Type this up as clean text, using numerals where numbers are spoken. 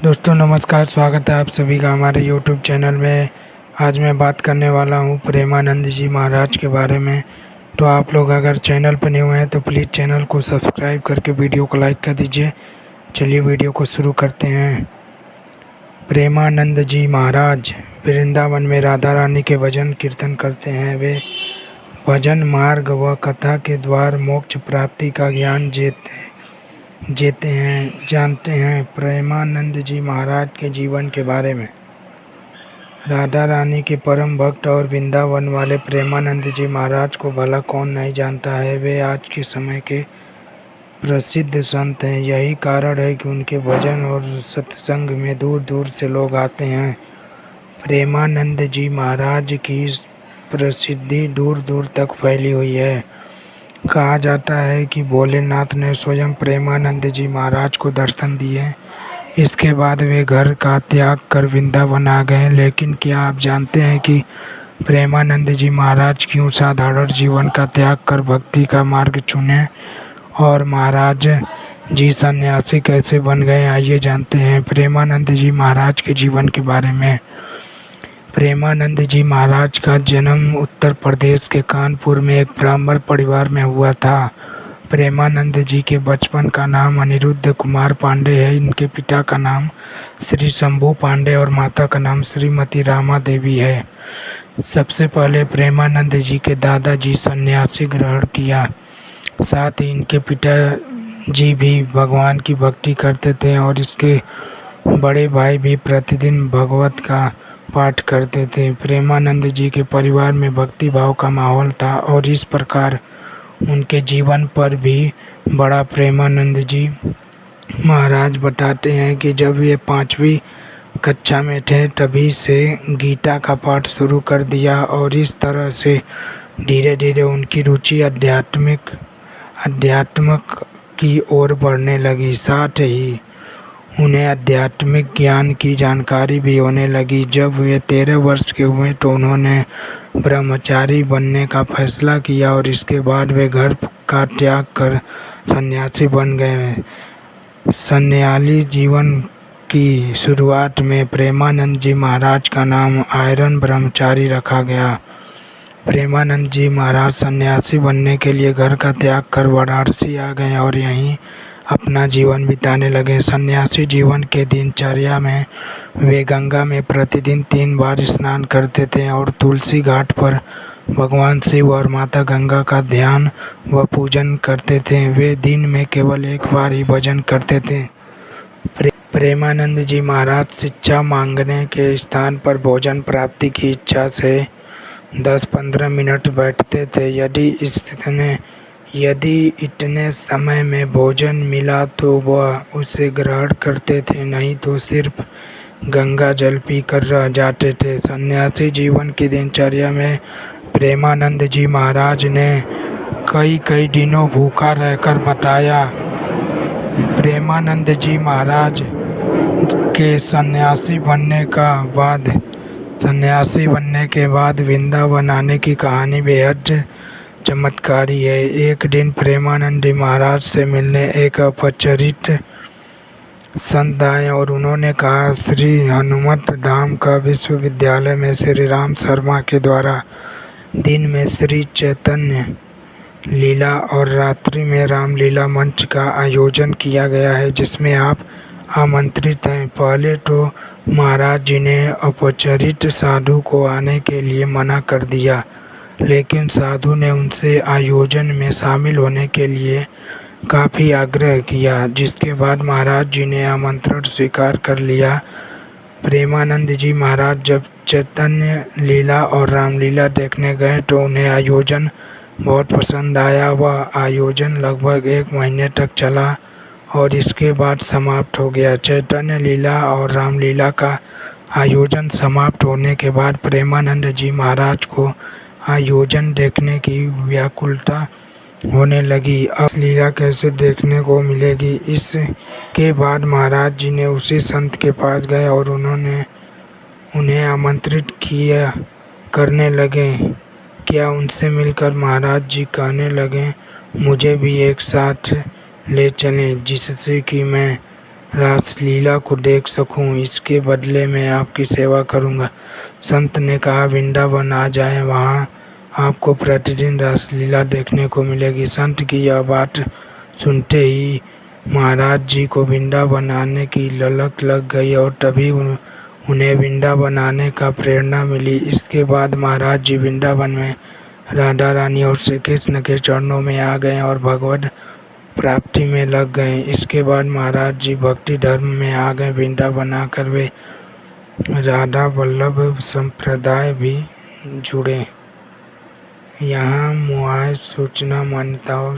दोस्तों नमस्कार, स्वागत है आप सभी का हमारे YouTube चैनल में। आज मैं बात करने वाला हूँ प्रेमानंद जी महाराज के बारे में। तो आप लोग अगर चैनल पर नए हुए हैं तो प्लीज़ चैनल को सब्सक्राइब करके वीडियो को लाइक कर दीजिए। चलिए वीडियो को शुरू करते हैं। प्रेमानंद जी महाराज वृंदावन में राधा रानी के भजन कीर्तन करते हैं। वे भजन मार्ग व कथा के द्वार मोक्ष प्राप्ति का ज्ञान जानते हैं। प्रेमानंद जी महाराज के जीवन के बारे में। राधा रानी के परम भक्त और वृंदावन वाले प्रेमानंद जी महाराज को भला कौन नहीं जानता है। वे आज के समय के प्रसिद्ध संत हैं। यही कारण है कि उनके भजन और सत्संग में दूर दूर से लोग आते हैं। प्रेमानंद जी महाराज की प्रसिद्धि दूर दूर तक फैली हुई है। कहा जाता है कि भोलेनाथ ने स्वयं प्रेमानंद जी महाराज को दर्शन दिए। इसके बाद वे घर का त्याग कर वृंदावन आ गए। लेकिन क्या आप जानते हैं कि प्रेमानंद जी महाराज क्यों साधारण जीवन का त्याग कर भक्ति का मार्ग चुने और महाराज जी सन्यासी कैसे बन गए? आइए जानते हैं प्रेमानंद जी महाराज के जीवन के बारे में। प्रेमानंद जी महाराज का जन्म उत्तर प्रदेश के कानपुर में एक ब्राह्मण परिवार में हुआ था। प्रेमानंद जी के बचपन का नाम अनिरुद्ध कुमार पांडे है। इनके पिता का नाम श्री शंभू पांडे और माता का नाम श्रीमती रामा देवी है। सबसे पहले प्रेमानंद जी के दादाजी सन्यासी ग्रहण किया। साथ ही इनके पिताजी भी भगवान की भक्ति करते थे और इसके बड़े भाई भी प्रतिदिन भगवत का पाठ करते थे। प्रेमानंद जी के परिवार में भक्ति भाव का माहौल था और इस प्रकार उनके जीवन पर भी बड़ा प्रेमानंद जी महाराज बताते हैं कि जब वे 5वीं कक्षा में थे तभी से गीता का पाठ शुरू कर दिया और इस तरह से धीरे धीरे उनकी रुचि अध्यात्मक की ओर बढ़ने लगी। साथ ही उन्हें आध्यात्मिक ज्ञान की जानकारी भी होने लगी। जब वे 13 वर्ष के हुए तो उन्होंने ब्रह्मचारी बनने का फैसला किया और इसके बाद वे घर का त्याग कर सन्यासी बन गए। सन्यासी जीवन की शुरुआत में प्रेमानंद जी महाराज का नाम आयरन ब्रह्मचारी रखा गया। प्रेमानंद जी महाराज सन्यासी बनने के लिए घर का त्याग कर वाराणसी आ गए और यहीं अपना जीवन बिताने लगे। सन्यासी जीवन के दिनचर्या में वे गंगा में प्रतिदिन 3 बार स्नान करते थे और तुलसी घाट पर भगवान शिव और माता गंगा का ध्यान व पूजन करते थे। वे दिन में केवल 1 बार ही भजन करते थे। प्रेमानंद जी महाराज शिक्षा मांगने के स्थान पर भोजन प्राप्ति की इच्छा से 10-15 मिनट बैठते थे। यदि इतने समय में भोजन मिला तो वह उसे ग्रहण करते थे, नहीं तो सिर्फ गंगा जल पीकर रह जाते थे। सन्यासी जीवन की दिनचर्या में प्रेमानंद जी महाराज ने कई दिनों भूखा रहकर बताया। प्रेमानंद जी महाराज के सन्यासी बनने के बाद वृंदावन आने की कहानी बेहद चमत्कारी है। एक दिन प्रेमानंद जी महाराज से मिलने एक अपरिचित संत आए और उन्होंने कहा, श्री हनुमत धाम का विश्वविद्यालय में श्री राम शर्मा के द्वारा दिन में श्री चैतन्य लीला और रात्रि में रामलीला मंच का आयोजन किया गया है, जिसमें आप आमंत्रित हैं। पहले तो महाराज जी ने अपरिचित साधु को आने के लिए मना कर दिया, लेकिन साधु ने उनसे आयोजन में शामिल होने के लिए काफ़ी आग्रह किया, जिसके बाद महाराज जी ने आमंत्रण स्वीकार कर लिया। प्रेमानंद जी महाराज जब चैतन्य लीला और रामलीला देखने गए तो उन्हें आयोजन बहुत पसंद आया। वह आयोजन लगभग 1 महीने तक चला और इसके बाद समाप्त हो गया। चैतन्य लीला और रामलीला का आयोजन समाप्त होने के बाद प्रेमानंद जी महाराज को आयोजन देखने की व्याकुलता होने लगी। अब लीला कैसे देखने को मिलेगी? इसके बाद महाराज जी ने उसी संत के पास गए और उन्हें आमंत्रित करने लगे। क्या उनसे मिलकर महाराज जी कहने लगे, मुझे भी एक साथ ले चलें, जिससे कि मैं रासलीला को देख सकूं, इसके बदले में आपकी सेवा करूंगा। संत ने कहा, वृंदावन आ जाएं, वहां आपको प्रतिदिन रासलीला देखने को मिलेगी। संत की यह बात सुनते ही महाराज जी को वृंदावन आने की ललक लग गई और तभी उन्हें वृंदावन आने का प्रेरणा मिली। इसके बाद महाराज जी वृंदावन में राधा रानी और श्री कृष्ण के चरणों में आ गए और भगवत प्राप्ति में लग गए। इसके बाद महाराज जी भक्ति धर्म में आ गए। वृंदावन आकर वे राधा वल्लभ संप्रदाय भी जुड़े। यहाँ मुआय सूचना मान्यताओं